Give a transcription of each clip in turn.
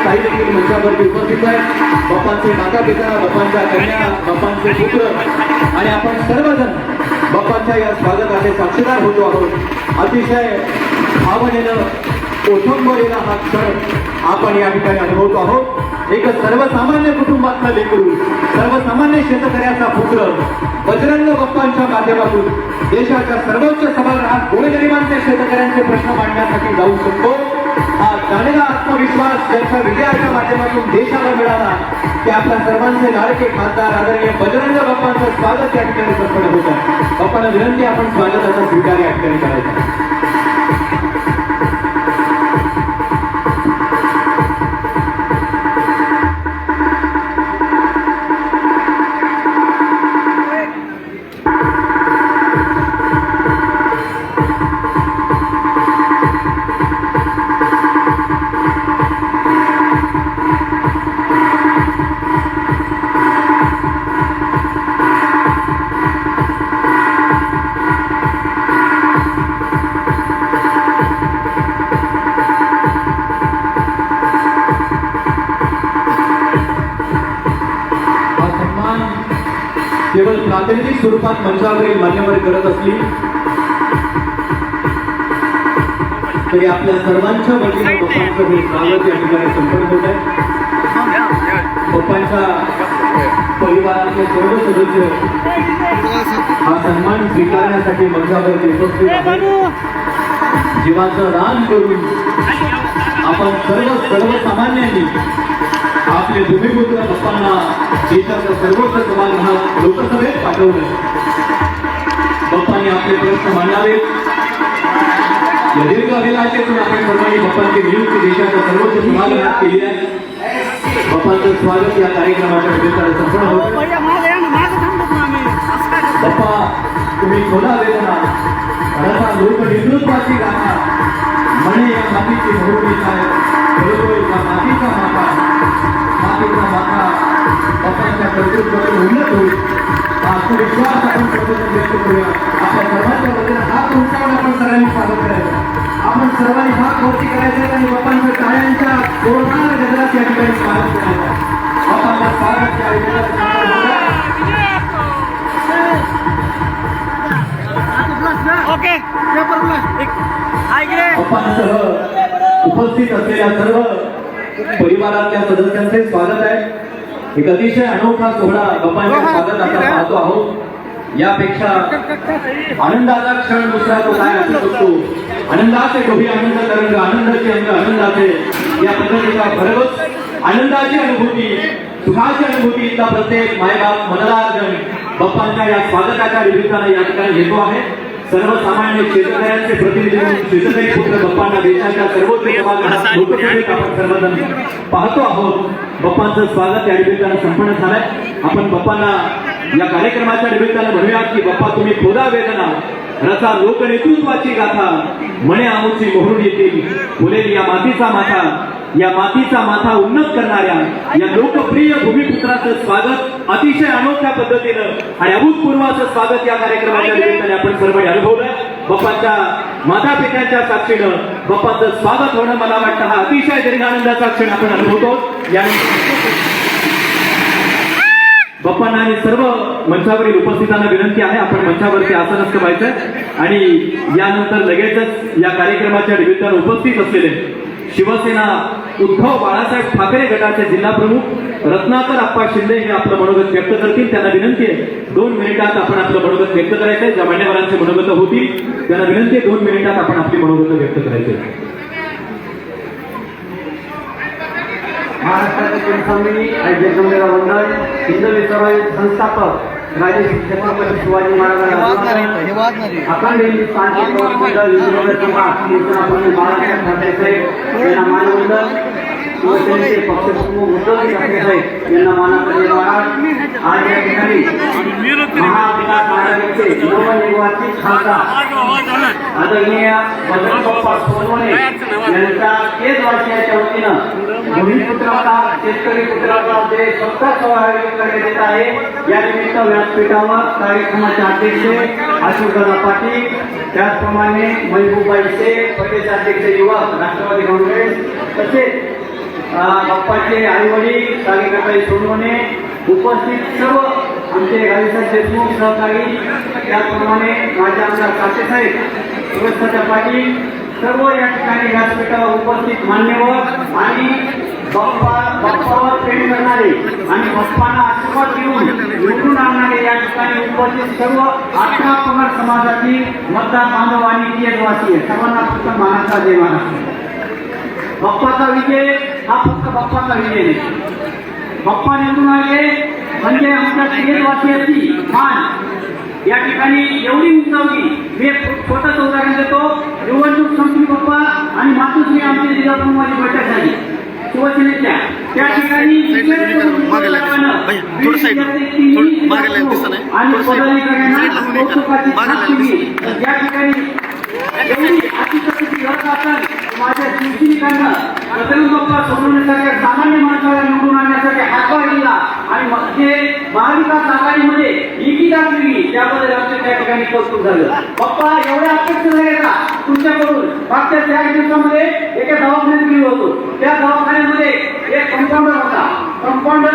काही देखील मंचावरती उपस्थित आहेत. बाप्पांचे माता पिता, बाप्पांच्या कन्या, बाप्पांचे पुत्र आणि आपण सर्वजण बाप्पांच्या या स्वागताचे साक्षीदार होतो आहोत. अतिशय भावनेनं ओठंबलेला हा क्षण आपण या ठिकाणी अनुभवतो आहोत. एक सर्वसामान्य कुटुंबातला लेकरू, सर्वसामान्य शेतकऱ्याचा पुत्र बजरंग बाप्पांच्या माध्यमातून देशाच्या सर्वोच्च सभागृहात गोरगरिबांचे शेतकऱ्यांचे प्रश्न मांडण्यासाठी जाऊ शकतो. हा जाणलेला आत्मविश्वास ज्यांच्या विजयाच्या माध्यमातून देशाला मिळाला ते आपल्या सर्वांचे लाडके खासदार आदरणीय बजरंग बाप्पांचं स्वागत या ठिकाणी संपन्न होत आहे. बाप्पांना विनंती आपण स्वागताचा स्वीकार या ठिकाणी करायचा. केवळ प्रातिनिधिक स्वरूपात मंचावरील मान्यवर करत असली तरी आपल्या सर्वांच्या वतीने बाप्पांचं हे स्वागत या ठिकाणी संपन्न होत आहे. बाप्पांच्या परिवारातले सर्व सदस्य हा सन्मान स्वीकारण्यासाठी मंचावरती उपस्थित आहेत. जीवाचं दान करून आपण सर्वसामान्यांनी आपले भूमिपुत्र बाप्पांना देशाच्या सर्वोच्च सभागृहात लोकसभेत पाठवले. बाप्पांनी आपले प्रश्न मांडावेत या दीर्घ अभिलाषेतून आपण सर्वांनी बाप्पांची नियुक्ती देशाच्या सर्वोच्च सभागृहात केली आहे. बाप्पांचं स्वागत या कार्यक्रमाच्या निमित्ताने संपन्न होतं. बाप्पा तुम्ही थोडा वेदना रसा लोक नेतृत्वाची गाथा म्हणे या मातीची भरवणी काय बरोबर या मातीचा माता बाप्पांच्या कर्तृत्वातून उन्नत होईल हा आत्मविश्वास आपण सर्वजण व्यक्त करूया. आपल्या सर्वांच्या वतीने हात उंचावून आपण सर्वांनी स्वागत करायचं. आपण सर्वांनी हात वरती करायचे आणि बाप्पांच्या टाळ्यांच्या जोरदार गजरात या ठिकाणी स्वागत करायचं. बाप्पांच्या स्वागत या बाप्पांसह उपस्थित असलेल्या सर्व परिवारातल्या सदस्यांचे स्वागत आहे. एक अतिशय अनोखा सोहळा बाप्पांच्या स्वागत आता पाहतो आहोत. यापेक्षा आनंदाचा क्षण दुसरा तो काय असू शकतो. आनंदाचे डोही आनंद तरंग, आनंदाचे अंग आनंदाचे या पद्धतीचा भरवत आनंदाची अनुभूती, सुखाची अनुभूती इथला प्रत्येक मायबाप मनोरंजन बाप्पांच्या या स्वागताच्या निमित्ताने या ठिकाणी घेतो आहे. सर्वसामान्य शेतकऱ्यांचे प्रतिनिधी म्हणून शेतकरी पुत्र बाप्पांना देशाच्या सर्वोच्च सभागृहात लोकसभेत आपण सर्वजण पाहतो आहोत. बाप्पांचं स्वागत या निमित्तानं संपन्न झालंय. आपण बाप्पांना या कार्यक्रमाच्या निमित्तानं म्हणूया की बाप्पा तुम्ही खोदा वेदना रसा लोकनेतृत्वाची गाथा म्हणे आमुची मोहरून येतील फुलेली या मातीचा माथा उन्नत करणाऱ्या या लोकप्रिय भूमिपुत्राचं स्वागत अतिशय अनोख्या पद्धतीनं आणि अभूतपूर्व असं स्वागत या कार्यक्रमाच्या निमित्ताने आपण सर्व अनुभवलंय. बाप्पांच्या माता पित्यांच्या साक्षीनं बाप्पाचं स्वागत होणं मला वाटतं हा अतिशय दीर्घ आनंदाचा क्षण आपण अनुभवतो. बाप्पांना आणि सर्व मंचावरील उपस्थितांना विनंती आहे आपण मंचावरती आसनस्थ व्हायचं आणि यानंतर लगेचच या कार्यक्रमाच्या निमित्तानं उपस्थित असलेले शिवसेना उद्धव बाळासाहेब ठाकरे गटाचे जिल्हा प्रमुख रत्नाकर आप्पा शिंदे हे आपलं मनोगत व्यक्त करतील. त्यांना विनंती आहे 2 मिनिटात आपण आपलं मनोगत व्यक्त करायचंय. ज्या मान्यवरांचे मनोगत होतील त्यांना विनंती आहे 2 मिनिटात आपण आपली मनोगत व्यक्त करायचे. महाराष्ट्राचे स्वामी आणि जगदंबेला वंदन हिंदू विचारवादी संस्थापक राजे छत्रपती शिवाजी महाराजांना अखंड हिंदू शांती मंडळ यांना मानवंदन शिवसेनेचे पक्षप्रमुख उद्धव ठाकरे साहेब यांना मानाचा महाराज आज या ठिकाणी महाविकास आघाडीचे नवनिर्वाचित खासदार आदरणीय बजरंग बाप्पा सोनवणे यांच्या 1 वर्षाच्या वतीनं भूमिपुत्राचा शेतकरी पुत्राचा जे स्वतः करण्यात येत आहे या निमित्त व्यासपीठावर कार्यक्रमाचे अध्यक्ष अशोकदादा पाटील त्याचप्रमाणे महबूबाई शेख प्रदेश अध्यक्ष युवक राष्ट्रवादी काँग्रेस तसेच बाप्पाचे आई वडील सारिकाताई सोनवणे उपस्थित सर्व आमचे गावीसाहेब देशमुख सहकारी, त्याचप्रमाणे माझे आमदार साहेब व्यवस्थाच्या पाटील, सर्व या ठिकाणी व्यासपीठावर उपस्थित मान्यवर आणि बाप्पावर प्रेम करणारे आणि बाप्पांना आशीर्वाद देऊन निवडून आणणारे या ठिकाणी उपस्थित सर्व 18 पगड समाजातील मतदार बांधव आणि केजवासी सर्वांना फक्त मानाचा जय महाराष्ट्र. बाप्पाचा विजय हा फक्त बाप्पाचा विजय नाही. बाप्पा निवडून आले म्हणजे आमच्या केजवासियाची मान या ठिकाणी एवढी उंचावली. मी छोटंच उदाहरण देतो. निवडणूक संपली बाप्पा आणि मातोश्री आमची जिल्हाप्रमुखाची बैठक झाली शिवसेनेच्या. त्या ठिकाणी आणि पदाधिकाऱ्यांना कौतुकाची साथ दिली. या ठिकाणी एवढी अतिशयोक्ती घडत असेल माझ्या शिवसैनिकांना बजरंग बाप्पा सोडवण्यासारख्या सामान्य माणसाला निवडून आणण्यासाठी हातभार दिला आणि मग ते महाविकास आघाडीमध्ये एकी दाखवली, त्याबद्दल आमच्या त्या ठिकाणी कौतुक झालं. बाप्पा एवढ्या अपेक्षा झाल्या का तुमच्याकडून? मागच्या 4 दिवसामध्ये एका दवाखान्यात गेलो होतो. त्या दवाखान्यामध्ये एक कंपाऊंडर होता. कंपाऊंडर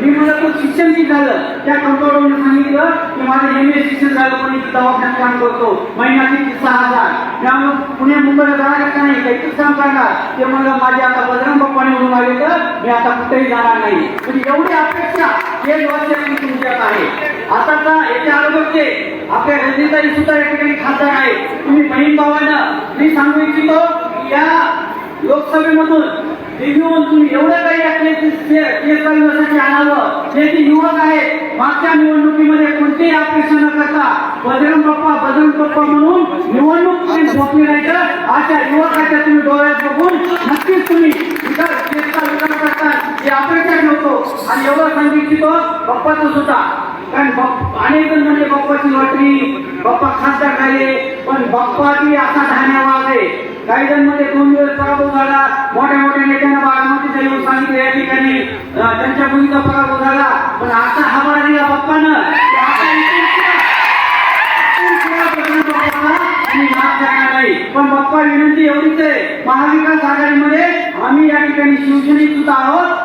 मी म्हणलं तो शिक्षण किती झालं? त्या कंपाऊंडरने सांगितलं की माझं MA शिक्षण झालं पण इथे दवाखान्यात काम करतो, महिन्याची 6,000. त्यामुळे पुणे मुंबईला जाणार का नाही, काही काम करणार? ते म्हणलं माझे आता बजरंग बाप्पा निवडून आले तर मी आता कुठेही जाणार नाही. म्हणजे एवढी अपेक्षा हे वर्षाची तुमच्यात आहे. आता का याच्या अगोदरचे आपल्या रंजिताई सुद्धा या ठिकाणी खासदार आहे. तुम्ही बहीण भावांना मी सांगू इच्छितो या लोकसभेमधून रिव्ह्यून तुम्ही एवढं काही केससाठी आणावं. जे ते युवक आहेत मागच्या निवडणुकीमध्ये कोणतेही अपेक्षा न करता बजरंग बाप्पा म्हणून निवडणूक झोपली नाही तर अशा युवकाच्या तुम्ही डोळ्यात बघून नक्कीच तुम्ही विकास करता ही अपेक्षा ठेवतो. आणि एवढं सांगू इच्छितो बाप्पाचं सुद्धा, कारण अनेक जण म्हणजे बाप्पाची लॉटरी, बाप्पा खासदार झाले, पण बाप्पा बी असा धान्यवाद आहे. काही जण मध्ये 2 दिवस पराभव झाला, मोठ्या मोठ्या नेत्यांना बारामतीच्या येऊन सांगितलं या ठिकाणी त्यांच्या मुलीचा पराभव झाला, पण आता हवा दिला बाप्पानं आणि माफ करणार नाही. पण बाप्पा विनंती एवढीच आहे, महाविकास आघाडीमध्ये आम्ही या ठिकाणी शिवसैनिक सुद्धा आहोत.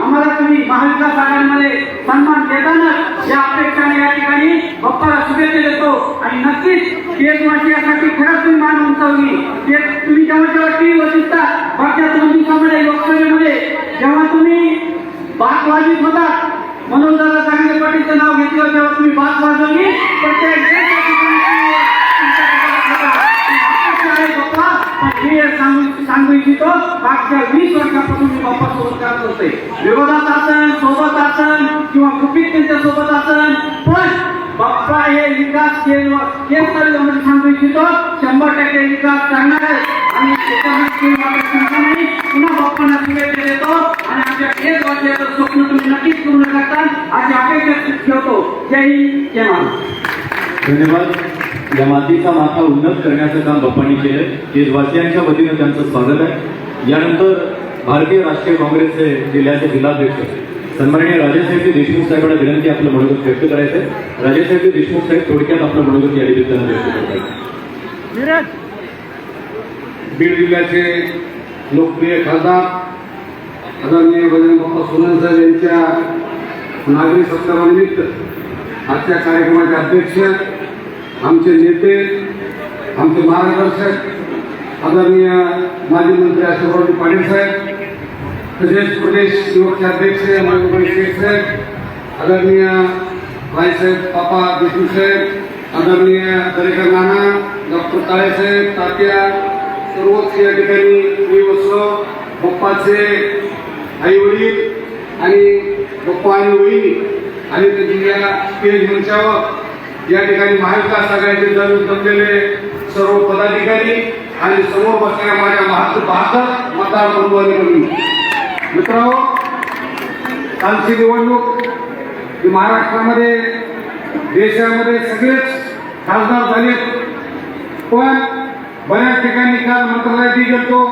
आम्हाला तुम्ही महाविकास आघाडीमध्ये सन्मान देताना या अपेक्षाने या ठिकाणी बाप्पाला शुभेच्छा देतो. आणि नक्कीच केजवासियासाठी खरंच तुम्ही मान उंचावली. तुम्ही जेव्हा टीव्हीवर दिसतात मागच्या 2 दिवसामध्ये लोकसभेमध्ये जेव्हा तुम्ही बात वाजवीत होता, मनोजदादा चांगले पाटीलचं नाव घेतलं तेव्हा तुम्ही बात वाजवली. सांगू इच्छितो मागच्या 20 वर्षापासून मी बाप्पा सोबत काम करतोय. विरोधात असन, सोबत असन किंवा गुपित त्यांच्या सोबत असन, पण बाप्पा हे विकास केंद्र सांगू इच्छितो 100% विकास करणार आहे. आणि त्याच्यामध्ये पुन्हा बाप्पांना शुभेच्छा देतो आणि आमच्या केंद्राचं स्वप्न तुम्ही नक्कीच पूर्ण करता अशी अपेक्षा ठेवतो. जय हिंद, जय महाराष्ट्र. धन्यवाद. या मातीचा माथा उन्नत करण्याचं काम बाप्पांनी केलं. केजवासियांच्या वतीनं त्यांचं स्वागत आहे. यानंतर भारतीय राष्ट्रीय काँग्रेसचे जिल्ह्याचे जिल्हाध्यक्ष सन्माननीय राजेसाहेब देशमुख साहेबांना विनंती आपलं मनोगत व्यक्त करायचं आहे. राजेसाहेब देशमुख साहेब थोडक्यात आपलं मनोगत या निमित्तानं व्यक्त करतात. बीड जिल्ह्याचे लोकप्रिय खासदार आदरणीय बजरंग बाप्पा सोनवणे साहेब यांच्या नागरी सत्कारानिमित्त आजच्या कार्यक्रमाचे अध्यक्ष, आमचे नेते, आमचे मार्गदर्शक आदरणीय माजी मंत्री अशोकराव पाटील साहेब, तसेच प्रदेश युवकचे अध्यक्ष मनोहर शेख साहेब, आदरणीय रायसाहेब पापा देशमुख साहेब, आदरणीय दरेकर नाना, डॉक्टर काळे साहेब, तात्या, सर्वच या ठिकाणी मी बसलो. बाप्पाचे आई वडील आणि बाप्पा आणि वहिनी आणि त्यांच्या स्टेज मंचावर या ठिकाणी महाविकास आघाडीचे दल जमलेले सर्व पदाधिकारी आणि समोर बसलेल्या माझ्या 72 मतदार बंधू आणि भगिनी, मित्रांनो, कालची निवडणूक ही महाराष्ट्रामध्ये देशामध्ये सगळेच खासदार झाले, पण बऱ्याच ठिकाणी काल मंत्रालयात गेलो.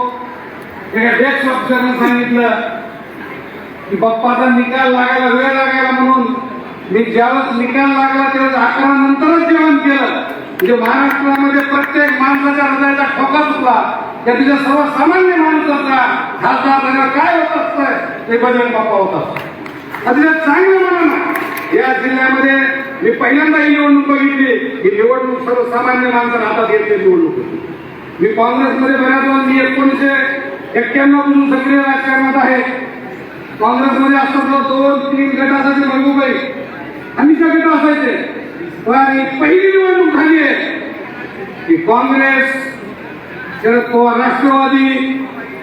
एका डेस्क ऑफिसरने सांगितलं की बाप्पाचा निकाल लागायला वेळ लागायला म्हणून मी ज्यावेळेस निकाल लागला त्यावेळेस 11 नंतरच जेवण केलं. म्हणजे महाराष्ट्रामध्ये प्रत्येक माणसाच्या हृदयाचा ठोका चुकला. त्या तिच्या सर्वसामान्य माणसाचा खासदार झाल्यावर काय होत असतं ते बजरंग बाप्पा होत असतं. अतिशय चांगलं म्हणा या जिल्ह्यामध्ये मी पहिल्यांदा ही निवडणूक बघितली. ही निवडणूक सर्वसामान्य माणसाला हातात घेतली निवडणूक होती. मी काँग्रेसमध्ये बऱ्याच वेळा मी 1991 पासून सक्रिय राजकारणात आहे. काँग्रेसमध्ये असताना 2-3 गट असायचे महबूबाई हमेशा गट असायचे. पण पहिली निवडणूक झाली आहे की काँग्रेस, शरद पवार राष्ट्रवादी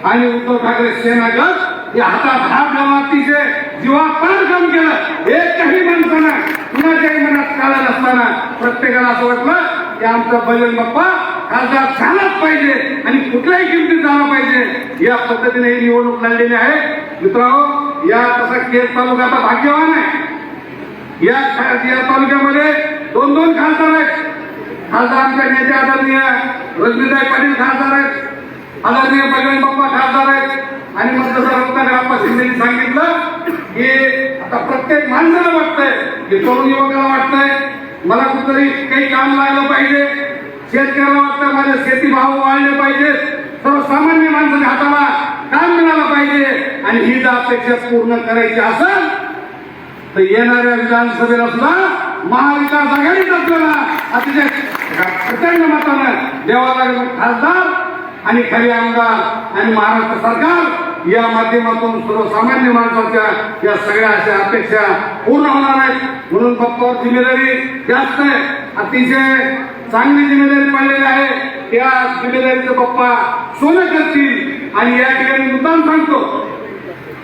आणि उद्धव ठाकरे सेना गट या हातात हात घालून अतिशय जीवापाड काम केलं. एकही माणसानं कुणाच्याही मनात काळा नसताना प्रत्येकाला असं वाटलं की आमचा बजरंग बाप्पा खासदार झालाच पाहिजे आणि कुठल्याही किमतीत झाला पाहिजे. या पद्धतीने ही निवडणूक लढलेली आहे. मित्रांनो, या तसा केज तालुका आता भाग्यवान आहे. या तालुक्यामध्ये 2-2 खासदार आहेत. खासदार आमच्या नेते आदरणीय रजनीताई पाटील खासदार आहेत, आदरणीय बजरंग बाप्पा खासदार आहेत. आणि मग जसं रत्नाकरप्पा शिंदेनी सांगितलं की आता प्रत्येक माणसाला वाटतंय की तरुण युवकाला वाटतंय मला कुठतरी काही काम लागलं पाहिजे, शेतकऱ्याला वाटतं माझे शेती भाव वाढले पाहिजे, सर्वसामान्य माणसाच्या हाताला काम मिळालं पाहिजे. आणि ही जर अपेक्षा पूर्ण करायची असेल तर येणाऱ्या विधानसभेला सुद्धा महाविकास आघाडीत असलेला अतिशय प्रचंड मतानं द्यावा लागेल खासदार आणि खरे आमदार आणि महाराष्ट्र सरकार या माध्यमातून सर्वसामान्य माणसाच्या या सगळ्या अशा अपेक्षा पूर्ण होणार आहेत. म्हणून बाप्पावर जिम्मेदारी जास्त आहे, अतिशय चांगली जिम्मेदारी पडलेली आहे. त्या जिम्मेदारीचं बाप्पा सोनं करतील. आणि या ठिकाणी मुद्दाम सांगतो,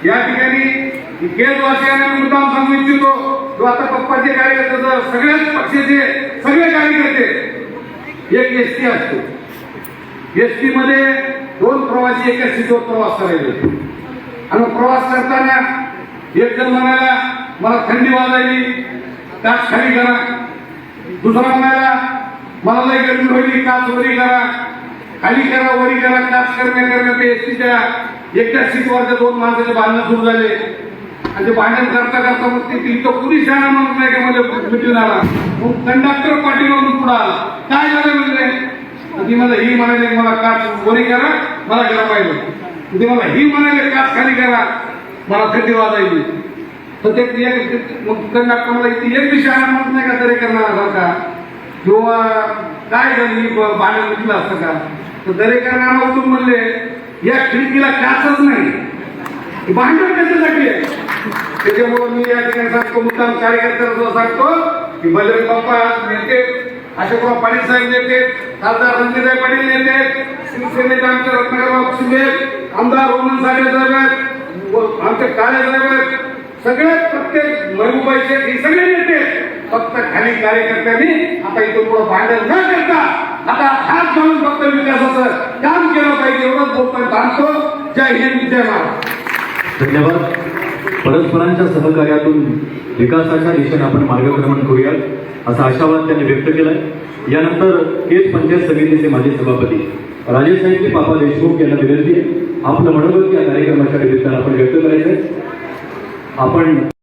या ठिकाणी केजवासियांना मुद्दाम सांगू इच्छितो जो आता पप्पाचे कार्यकर्ते सगळ्याच पक्षाचे सगळे कार्यकर्ते एक एसटी असतो. एसटी मध्ये 2 प्रवासी एका सीटवर प्रवास करायचे आणि प्रवास करताना एक जण म्हणाला मला थंडी वाजायली काच खाली करा, दुसरा म्हणाला मला लई गरमी होईल काच वरी करा, खाली करा वरी करा. काच करण्याकरता ते एसटीच्या एका सीटवरच्या 2 माणसाचे भांडण सुरू झाले. आणि ते भांडण करता करता मग ते पोलीस शाळा म्हणून नाही का मध्ये मिटून आला. मग कंडक्टर पाठी म्हणून पुढे आला, काय झालं म्हणजे ती मला ही म्हणाले मला काच वरी करा मला गेला पाहिजे, ते मला ही म्हणाले काच खाली करा मला थंडी वाजायची. तर ते मग कंडक्टर मला एक बी शाळा म्हणत नाही का तरी करणारा किंवा काय झाली भांडण मिटलं असतं का. तर दरेकरणाला उठून म्हणले या खिडकीला काचच नाही, भांडण कशासाठी आहे. त्याच्यामुळे मी या ठिकाणी सांगतो मुद्दाम कार्यकर्त्यांना सांगतो की बजरंग बाप्पा नेते, अशोकराव पाटील साहेब नेते, खासदार रंजिताई पाटील नेते, शिवसेनेचे आमचे रत्नाकरराव शिंदे, आमदार रोमन साठे साहेब आहेत, आमचे काळे साहेब आहेत, सगळे प्रत्येक महबूबाईचे हे सगळे नेते. फक्त खाली कार्यकर्त्यांनी आता इथून पुढे भांडण न करता आता हात घालून फक्त विकासाचं काम केलं पाहिजे एवढंच बोलतोय. थांबतो. जय हिंद, जय महाराष्ट्र. धन्यवाद. परस्परांच्या सहकार्यातून विकासाच्या दिशेने आपण मार्गक्रमण करूयात असा आशावाद त्यांनी व्यक्त केलाय. यानंतर केज पंचायत समितीचे माजी सभापती राजेसाहेब बापा देशमुख यांना विनंती आहे आपलं मनोगत या कार्यक्रमाच्या निमित्तानं आपण व्यक्त करायचंय. आपण